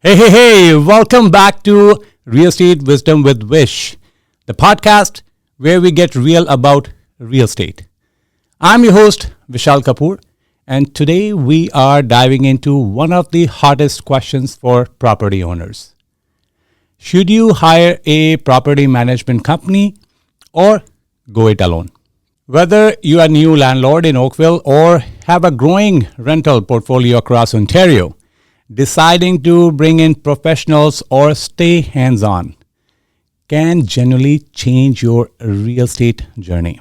Hey, welcome back to Real Estate Wisdom with Vish, the podcast where we get real about real estate. I'm your host, Vishal Kapoor, and today we are diving into one of the hottest questions for property owners. Should you hire a property management company or go it alone? Whether you are a new landlord in Oakville or have a growing rental portfolio across Ontario, deciding to bring in professionals or stay hands-on can genuinely change your real estate journey.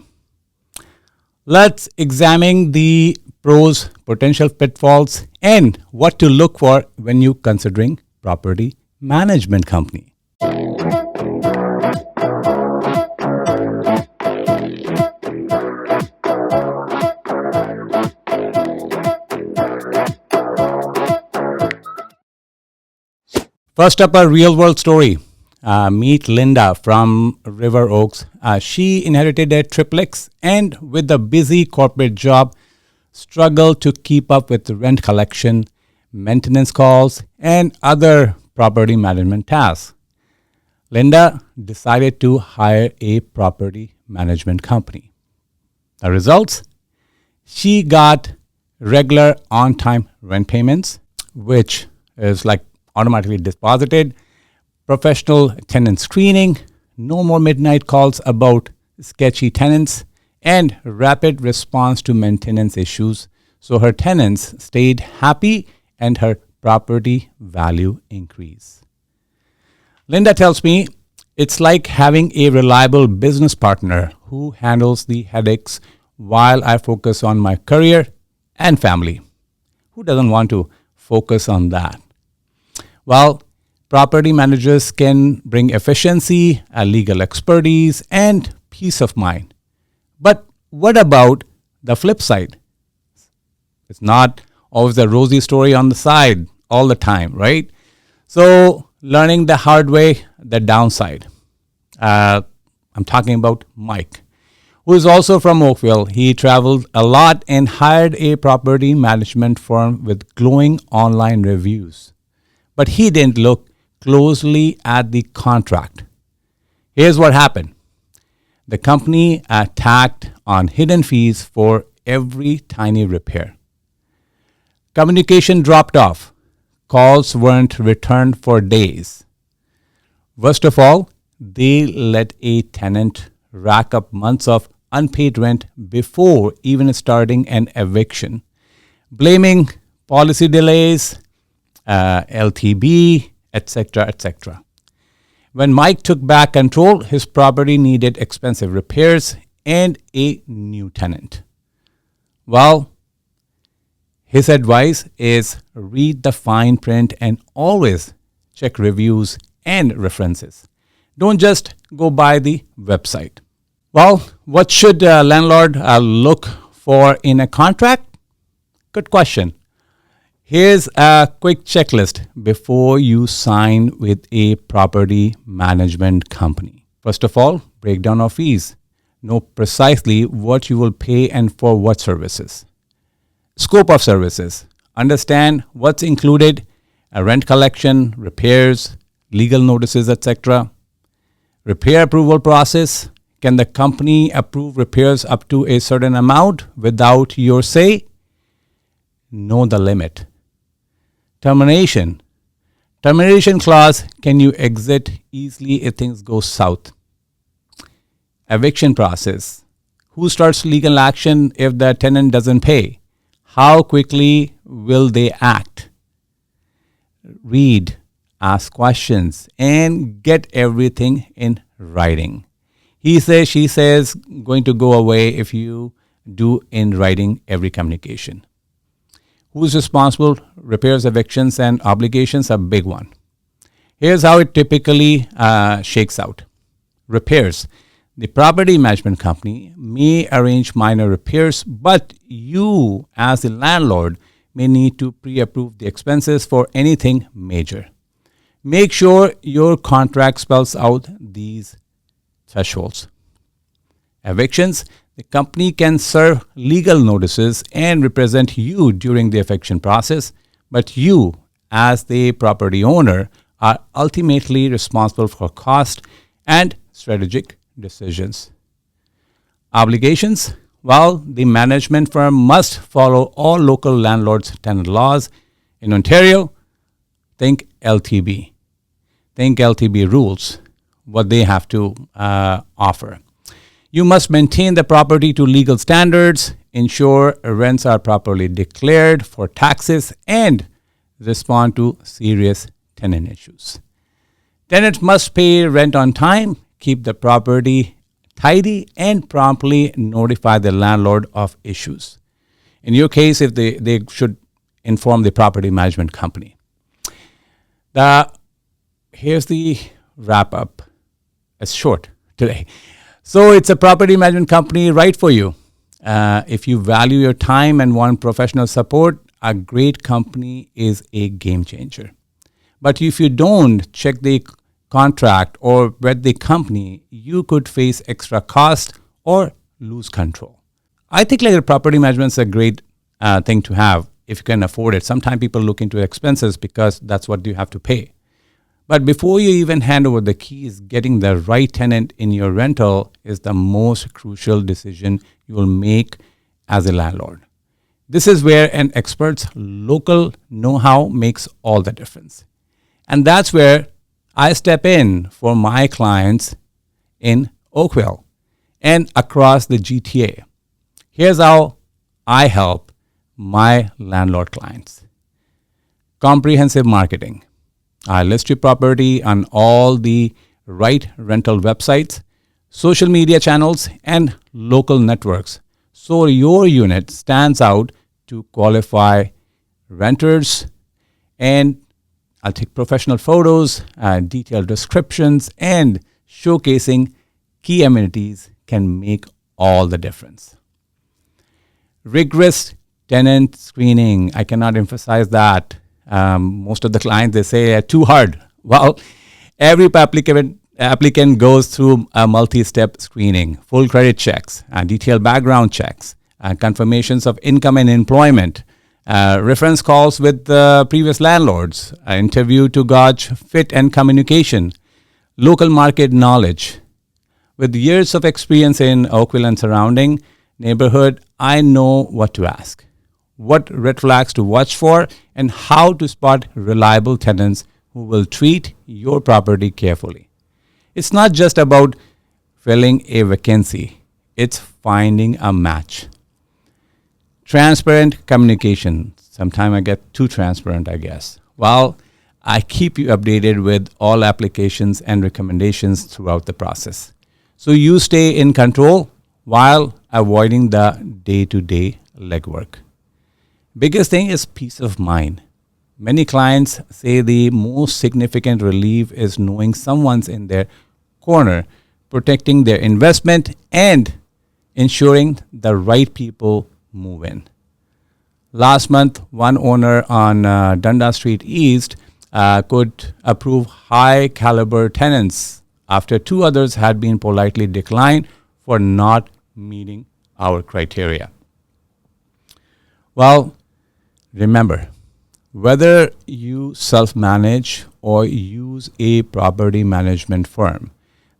Let's examine the pros, potential pitfalls, and what to look for when you considering property management company. First up, a real world story. Meet Linda from River Oaks. She inherited a triplex and, with a busy corporate job, struggled to keep up with rent collection, maintenance calls, and other property management tasks. Linda decided to hire a property management company. The results? She got regular on time rent payments, which is like automatically deposited, professional tenant screening, no more midnight calls about sketchy tenants, and rapid response to maintenance issues. So her tenants stayed happy and her property value increased. Linda tells me it's like having a reliable business partner who handles the headaches while I focus on my career and family. Who doesn't want to focus on that? Well, property managers can bring efficiency, legal expertise, and peace of mind. But what about the flip side? It's not always a rosy story on the side all the time, right? So, learning the hard way, the downside. I'm talking about Mike, who is also from Oakville. He traveled a lot and hired a property management firm with glowing online reviews. But he didn't look closely at the contract. Here's what happened. The company tacked on hidden fees for every tiny repair. Communication dropped off. Calls weren't returned for days. Worst of all, they let a tenant rack up months of unpaid rent before even starting an eviction, blaming policy delays, LTB, etc., etc. When Mike took back control, his property needed expensive repairs and a new tenant. Well, his advice is read the fine print and always check reviews and references. Don't just go by the website. Well, what should a landlord look for in a contract? Good question. Here's a quick checklist before you sign with a property management company. First of all, breakdown of fees. Know precisely what you will pay and for what services. Scope of services. Understand what's included, rent collection, repairs, legal notices, etc. Repair approval process. Can the company approve repairs up to a certain amount without your say? Know the limit. Termination. Termination clause. Can you exit easily if things go south? Eviction process. Who starts legal action if the tenant doesn't pay? How quickly will they act? Read, ask questions, and get everything in writing. He says, she says, going to go away if you do in writing every communication. Who's responsible? Repairs, evictions, and obligations are a big one. Here's how it typically shakes out. Repairs. The property management company may arrange minor repairs, but you, as the landlord, may need to pre-approve the expenses for anything major. Make sure your contract spells out these thresholds. Evictions. The company can serve legal notices and represent you during the eviction process, but you, as the property owner, are ultimately responsible for cost and strategic decisions. Obligations. Well, the management firm must follow all local landlords' tenant laws. In Ontario, think LTB. Think LTB rules, what they have to offer. You must maintain the property to legal standards, ensure rents are properly declared for taxes, and respond to serious tenant issues. Tenants must pay rent on time, keep the property tidy, and promptly notify the landlord of issues. In your case, if they should inform the property management company. Here's the wrap up. It's short today. So it's a property management company right for you. If you value your time and want professional support, a great company is a game changer. But if you don't check the contract or vet the company, you could face extra cost or lose control. I think like property management is a great thing to have if you can afford it. Sometimes people look into expenses because that's what you have to pay. But before you even hand over the keys, getting the right tenant in your rental is the most crucial decision you will make as a landlord. This is where an expert's local know-how makes all the difference. And that's where I step in for my clients in Oakville and across the GTA. Here's how I help my landlord clients. Comprehensive marketing. I list your property on all the right rental websites, social media channels, and local networks, so your unit stands out to qualify renters. And I'll take professional photos, detailed descriptions, and showcasing key amenities can make all the difference. Rigorous tenant screening. I cannot emphasize that. Most of the clients, they say too hard. Well, every applicant goes through a multi-step screening, full credit checks, detailed background checks, confirmations of income and employment, reference calls with previous landlords, interview to gauge fit and communication, local market knowledge. With years of experience in Oakville and surrounding neighborhood, I know what to ask, what red flags to watch for, and how to spot reliable tenants who will treat your property carefully. It's not just about filling a vacancy, it's finding a match. Transparent communication. Sometimes I get too transparent, I guess. Well, I keep you updated with all applications and recommendations throughout the process, so you stay in control while avoiding the day-to-day legwork. Biggest thing is peace of mind. Many clients say the most significant relief is knowing someone's in their corner, protecting their investment and ensuring the right people move in. Last month, one owner on Dundas Street East could approve high caliber tenants after two others had been politely declined for not meeting our criteria. Well, remember, whether you self-manage or use a property management firm,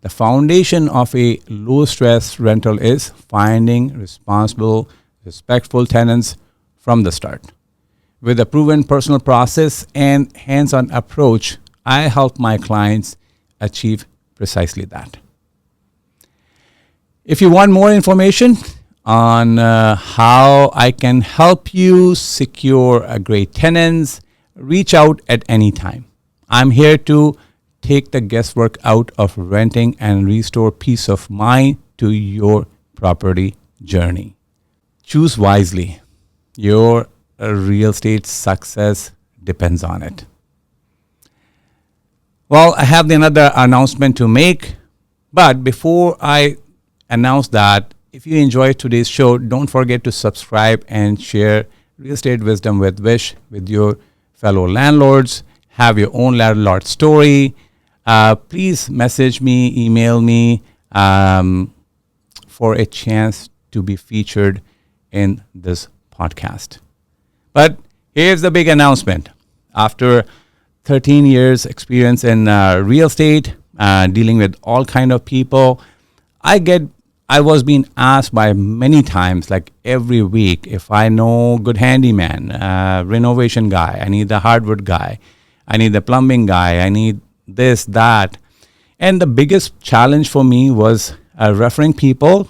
the foundation of a low-stress rental is finding responsible, respectful tenants from the start. With a proven personal process and hands-on approach, I help my clients achieve precisely that. If you want more information on how I can help you secure a great tenants, reach out at any time. I'm here to take the guesswork out of renting and restore peace of mind to your property journey. Choose wisely. Your real estate success depends on it. Well, I have another announcement to make, but before I announce that, if you enjoyed today's show, don't forget to subscribe and share Real Estate Wisdom with Vish with your fellow landlords. Have your own landlord story. Please message me, email me for a chance to be featured in this podcast. But here's the big announcement. After 13 years experience in real estate, dealing with all kind of people, I get I was being asked by many times, like every week, if I know good handyman, renovation guy, I need the hardwood guy, I need the plumbing guy, I need this, that. And the biggest challenge for me was referring people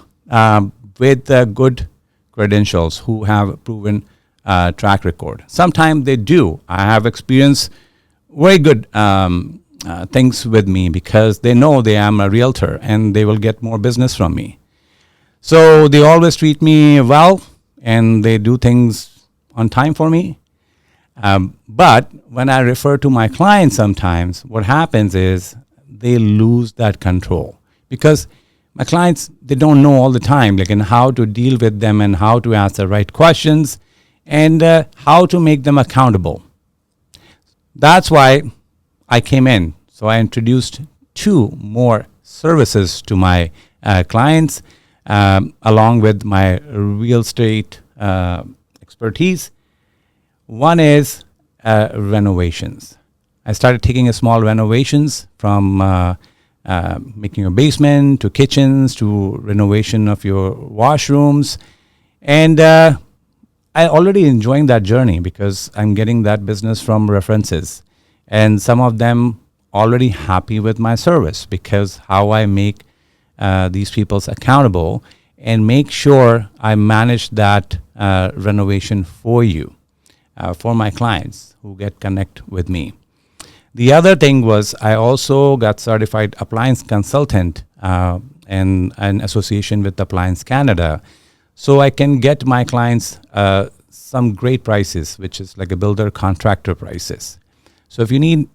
with good credentials who have proven track record. Sometimes they do. I have experienced very good things with me because they know they am a realtor and they will get more business from me. So they always treat me well and they do things on time for me. But when I refer to my clients sometimes, what happens is they lose that control because my clients, they don't know all the time, like in how to deal with them and how to ask the right questions and how to make them accountable. That's why I came in. So I introduced 2 more services to my clients along with my real estate expertise. One is renovations. I started taking a small renovations from making a basement to kitchens to renovation of your washrooms. And I already enjoying that journey because I'm getting that business from references. And some of them already happy with my service because how I make these people accountable and make sure I manage that renovation for you, for my clients who get connect with me. The other thing was I also got certified appliance consultant in an association with Appliance Canada. So I can get my clients some great prices, which is like a builder contractor prices. So if you need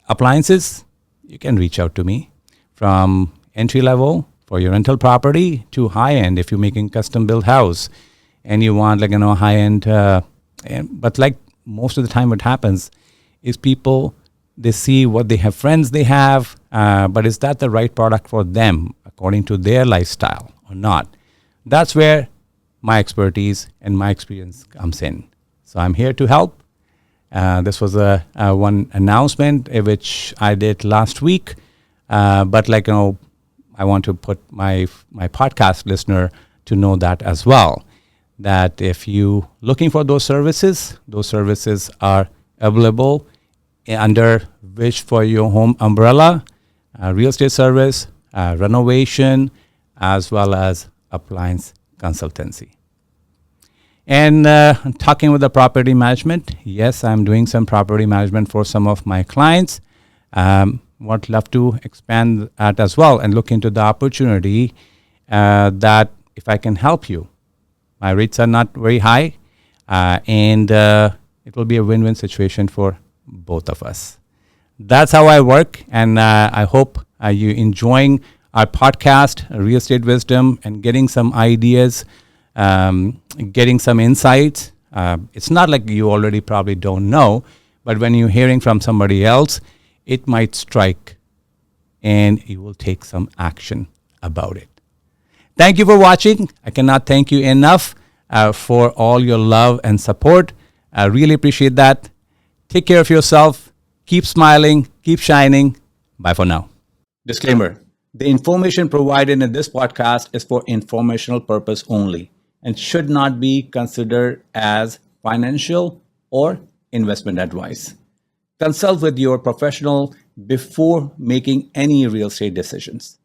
appliances, you can reach out to me from entry level for your rental property to high end if you're making custom built house and you want like high end. But like most of the time, what happens is people, they see what they have friends they have, but is that the right product for them according to their lifestyle or not? That's where my expertise and my experience comes in. So I'm here to help. This was a one announcement which I did last week, but I want to put my podcast listener to know that as well. That if you looking for those services are available under Vish for your home umbrella, real estate service, renovation, as well as appliance consultancy. And talking with the property management, yes, I'm doing some property management for some of my clients. Would love to expand that as well and look into the opportunity that if I can help you. My rates are not very high, and it will be a win-win situation for both of us. That's how I work, and I hope you enjoying our podcast, Real Estate Wisdom, and getting some ideas, getting some insights. It's not like you already probably don't know, but when you're hearing from somebody else, it might strike, and you will take some action about it. Thank you for watching. I cannot thank you enough for all your love and support. I really appreciate that. Take care of yourself. Keep smiling. Keep shining. Bye for now. Disclaimer. The information provided in this podcast is for informational purpose only and should not be considered as financial or investment advice. Consult with your professional before making any real estate decisions.